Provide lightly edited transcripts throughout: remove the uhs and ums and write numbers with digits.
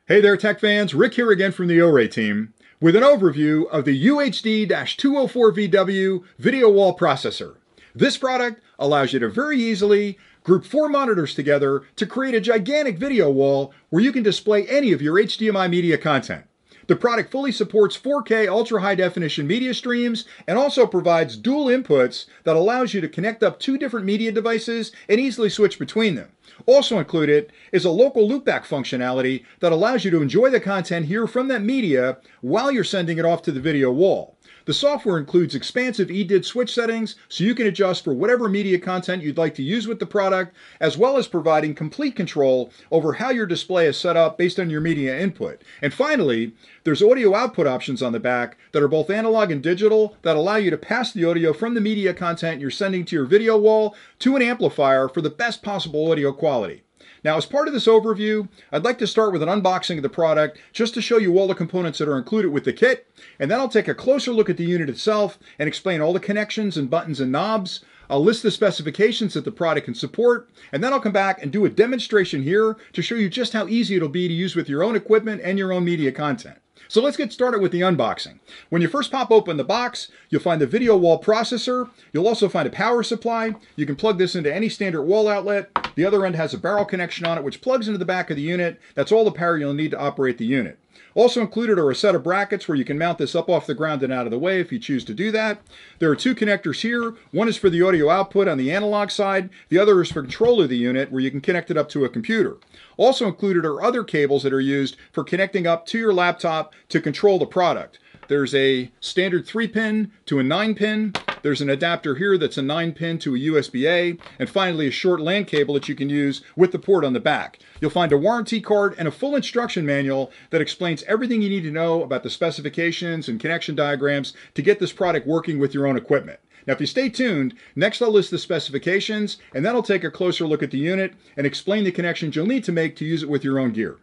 Hey there, tech fans. Rick here again from the OREI team with an overview of the UHD-204VW video wall processor. This product allows you to very easily group 4 monitors together to create a gigantic video wall where you can display any of your HDMI media content. The product fully supports 4K ultra high definition media streams and also provides dual inputs that allows you to connect up 2 different media devices and easily switch between them. Also included is a local loopback functionality that allows you to enjoy the content here from that media while you're sending it off to the video wall. The software includes expansive EDID switch settings so you can adjust for whatever media content you'd like to use with the product, as well as providing complete control over how your display is set up based on your media input. And finally, there's audio output options on the back that are both analog and digital that allow you to pass the audio from the media content you're sending to your video wall to an amplifier for the best possible audio quality. Now, as part of this overview, I'd like to start with an unboxing of the product just to show you all the components that are included with the kit, and then I'll take a closer look at the unit itself and explain all the connections and buttons and knobs. I'll list the specifications that the product can support, and then I'll come back and do a demonstration here to show you just how easy it'll be to use with your own equipment and your own media content. So let's get started with the unboxing. When you first pop open the box, you'll find the video wall processor. You'll also find a power supply. You can plug this into any standard wall outlet. The other end has a barrel connection on it, which plugs into the back of the unit. That's all the power you'll need to operate the unit. Also included are a set of brackets where you can mount this up off the ground and out of the way if you choose to do that. There are 2 connectors here. One is for the audio output on the analog side. The other is for control of the unit where you can connect it up to a computer. Also included are other cables that are used for connecting up to your laptop to control the product. There's a standard 3-pin to a 9-pin. There's an adapter here that's a 9-pin to a USB-A. And finally, a short LAN cable that you can use with the port on the back. You'll find a warranty card and a full instruction manual that explains everything you need to know about the specifications and connection diagrams to get this product working with your own equipment. Now, if you stay tuned, next I'll list the specifications, and then I'll take a closer look at the unit and explain the connections you'll need to make to use it with your own gear.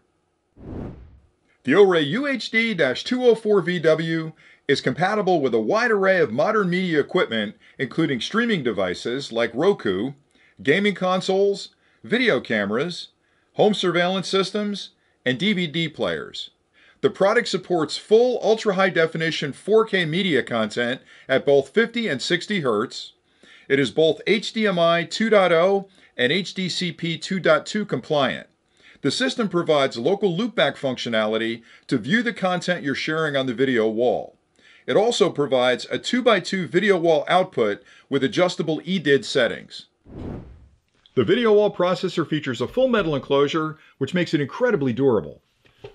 The OREI UHD-204VW is compatible with a wide array of modern media equipment, including streaming devices like Roku, gaming consoles, video cameras, home surveillance systems, and DVD players. The product supports full ultra-high definition 4K media content at both 50 and 60 Hz. It is both HDMI 2.0 and HDCP 2.2 compliant. The system provides local loopback functionality to view the content you're sharing on the video wall. It also provides a 2x2 video wall output with adjustable EDID settings. The video wall processor features a full metal enclosure, which makes it incredibly durable.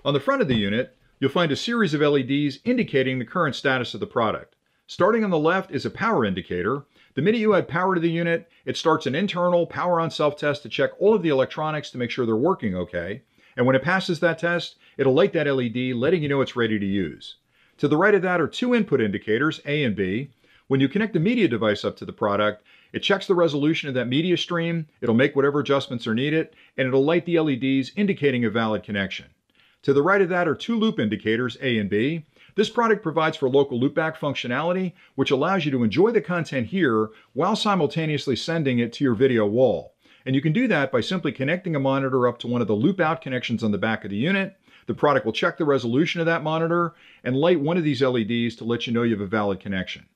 On the front of the unit, you'll find a series of LEDs indicating the current status of the product. Starting on the left is a power indicator. The minute you add power to the unit, it starts an internal power on self-test to check all of the electronics to make sure they're working okay. And when it passes that test, it'll light that LED, letting you know it's ready to use. To the right of that are 2 input indicators, A and B. When you connect the media device up to the product, it checks the resolution of that media stream, it'll make whatever adjustments are needed, and it'll light the LEDs indicating a valid connection. To the right of that are 2 loop indicators, A and B. This product provides for local loopback functionality, which allows you to enjoy the content here while simultaneously sending it to your video wall. And you can do that by simply connecting a monitor up to one of the loop out connections on the back of the unit. The product will check the resolution of that monitor and light one of these LEDs to let you know you have a valid connection.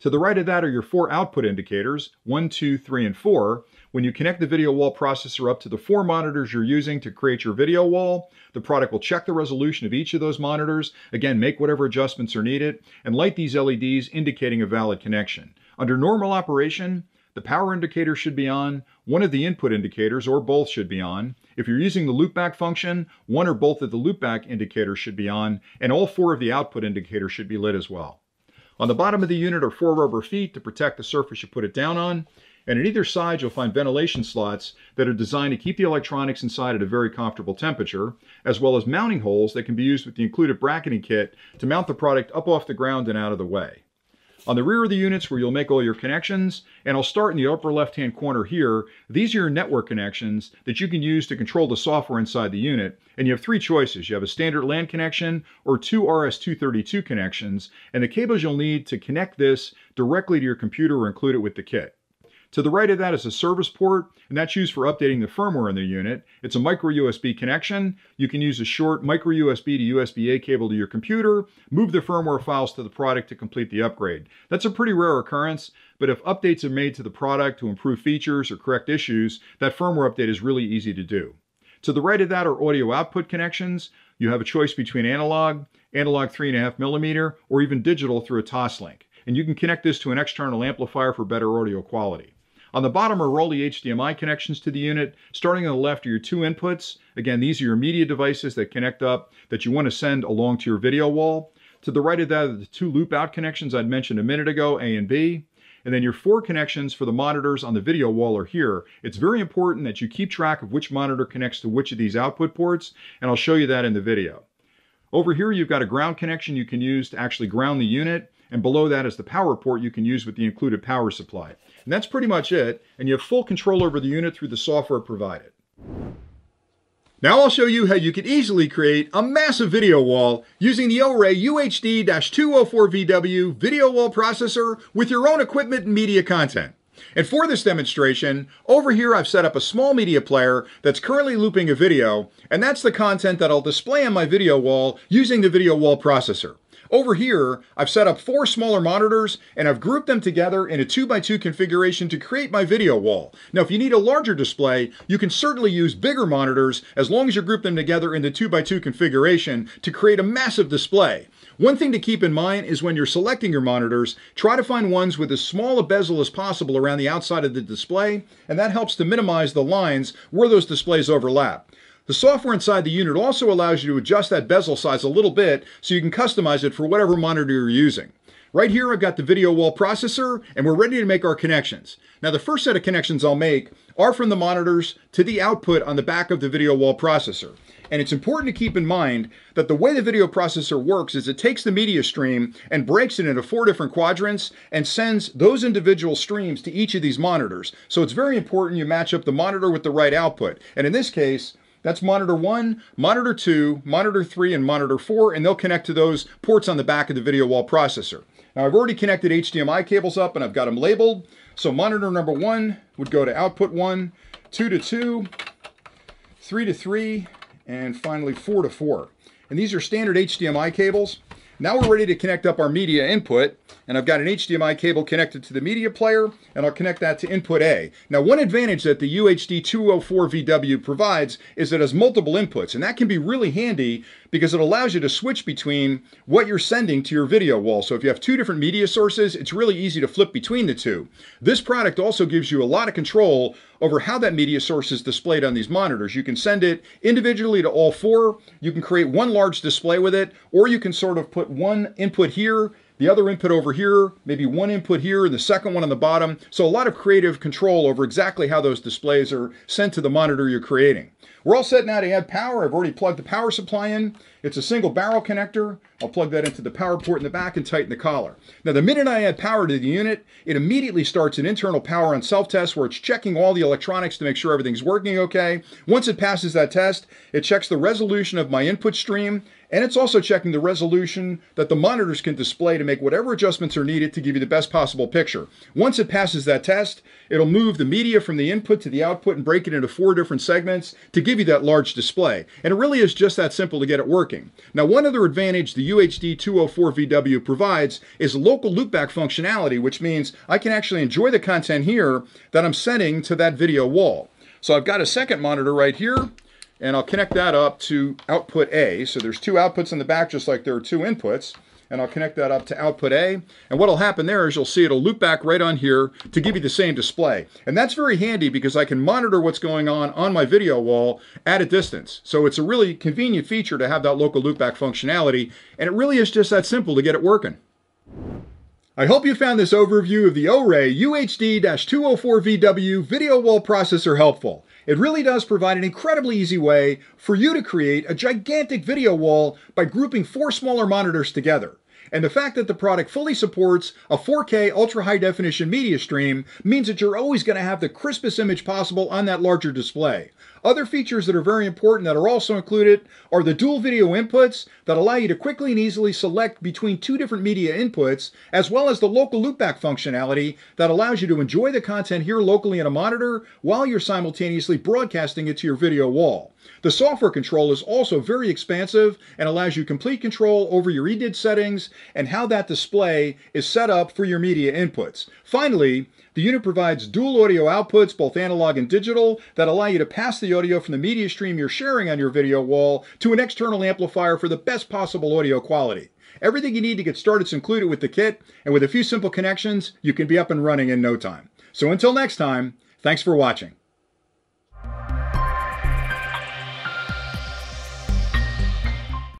To the right of that are your 4 output indicators, 1, 2, 3, and 4. When you connect the video wall processor up to the 4 monitors you're using to create your video wall, the product will check the resolution of each of those monitors, again, make whatever adjustments are needed, and light these LEDs indicating a valid connection. Under normal operation, the power indicator should be on, one of the input indicators or both should be on. If you're using the loopback function, one or both of the loopback indicators should be on, and all 4 of the output indicators should be lit as well. On the bottom of the unit are 4 rubber feet to protect the surface you put it down on, and at either side you'll find ventilation slots that are designed to keep the electronics inside at a very comfortable temperature, as well as mounting holes that can be used with the included bracketing kit to mount the product up off the ground and out of the way. On the rear of the units where you'll make all your connections, and I'll start in the upper left-hand corner here, these are your network connections that you can use to control the software inside the unit, and you have 3 choices. You have a standard LAN connection or 2 RS-232 connections, and the cables you'll need to connect this directly to your computer are included with the kit. To the right of that is a service port, and that's used for updating the firmware in the unit. It's a micro USB connection. You can use a short micro USB to USB-A cable to your computer, move the firmware files to the product to complete the upgrade. That's a pretty rare occurrence, but if updates are made to the product to improve features or correct issues, that firmware update is really easy to do. To the right of that are audio output connections. You have a choice between analog 3.5mm, or even digital through a Toslink. And you can connect this to an external amplifier for better audio quality. On the bottom are Rolly HDMI connections to the unit. Starting on the left are your two inputs. Again, these are your media devices that connect up that you want to send along to your video wall. To the right of that are the two loop out connections I'd mentioned a minute ago, A and B. And then your four connections for the monitors on the video wall are here. It's very important that you keep track of which monitor connects to which of these output ports, and I'll show you that in the video. Over here you've got a ground connection you can use to actually ground the unit, and below that is the power port you can use with the included power supply. And that's pretty much it, and you have full control over the unit through the software provided. Now I'll show you how you can easily create a massive video wall using the OREI UHD-204VW video wall processor with your own equipment and media content. And for this demonstration, over here I've set up a small media player that's currently looping a video, and that's the content that I'll display on my video wall using the video wall processor. Over here, I've set up 4 smaller monitors, and I've grouped them together in a 2x2 configuration to create my video wall. Now, if you need a larger display, you can certainly use bigger monitors as long as you group them together in the 2x2 configuration to create a massive display. One thing to keep in mind is when you're selecting your monitors, try to find ones with as small a bezel as possible around the outside of the display, and that helps to minimize the lines where those displays overlap. The software inside the unit also allows you to adjust that bezel size a little bit so you can customize it for whatever monitor you're using. Right here I've got the video wall processor, and we're ready to make our connections. Now the first set of connections I'll make are from the monitors to the output on the back of the video wall processor. And it's important to keep in mind that the way the video processor works is it takes the media stream and breaks it into 4 different quadrants and sends those individual streams to each of these monitors. So it's very important you match up the monitor with the right output. And in this case, that's monitor 1, monitor 2, monitor 3, and monitor 4, and they'll connect to those ports on the back of the video wall processor. Now I've already connected HDMI cables up and I've got them labeled. So monitor number 1 would go to output 1, 2 to 2, 3 to 3, and finally 4 to 4. And these are standard HDMI cables. Now we're ready to connect up our media input, and I've got an HDMI cable connected to the media player, and I'll connect that to input A. Now one advantage that the UHD-204VW provides is it has multiple inputs, and that can be really handy because it allows you to switch between what you're sending to your video wall. So if you have 2 different media sources, it's really easy to flip between the 2. This product also gives you a lot of control over how that media source is displayed on these monitors. You can send it individually to all 4, you can create one large display with it, or you can sort of put one input here, the other input over here, maybe one input here, and the second one on the bottom. So a lot of creative control over exactly how those displays are sent to the monitor you're creating. We're all set now to add power. I've already plugged the power supply in. It's a single barrel connector. I'll plug that into the power port in the back and tighten the collar. Now the minute I add power to the unit, it immediately starts an internal power on self-test where it's checking all the electronics to make sure everything's working okay. Once it passes that test, it checks the resolution of my input stream, and it's also checking the resolution that the monitors can display to make whatever adjustments are needed to give you the best possible picture. Once it passes that test, it'll move the media from the input to the output and break it into 4 different segments to give you that large display. And it really is just that simple to get it working. Now one other advantage the UHD-204VW provides is local loopback functionality, which means I can actually enjoy the content here that I'm sending to that video wall. So I've got a second monitor right here, and I'll connect that up to output A. So there's 2 outputs in the back just like there are 2 inputs. And I'll connect that up to output A. And what'll happen there is you'll see it'll loop back right on here to give you the same display. And that's very handy because I can monitor what's going on my video wall at a distance. So it's a really convenient feature to have that local loopback functionality. And it really is just that simple to get it working. I hope you found this overview of the OREI UHD-204VW video wall processor helpful. It really does provide an incredibly easy way for you to create a gigantic video wall by grouping 4 smaller monitors together. And the fact that the product fully supports a 4K ultra high definition media stream means that you're always going to have the crispest image possible on that larger display. Other features that are very important that are also included are the dual video inputs that allow you to quickly and easily select between two different media inputs, as well as the local loopback functionality that allows you to enjoy the content here locally in a monitor while you're simultaneously broadcasting it to your video wall. The software control is also very expansive and allows you complete control over your EDID settings and how that display is set up for your media inputs. Finally, the unit provides dual audio outputs, both analog and digital, that allow you to pass the audio from the media stream you're sharing on your video wall to an external amplifier for the best possible audio quality. Everything you need to get started is included with the kit, and with a few simple connections, you can be up and running in no time. So until next time, thanks for watching.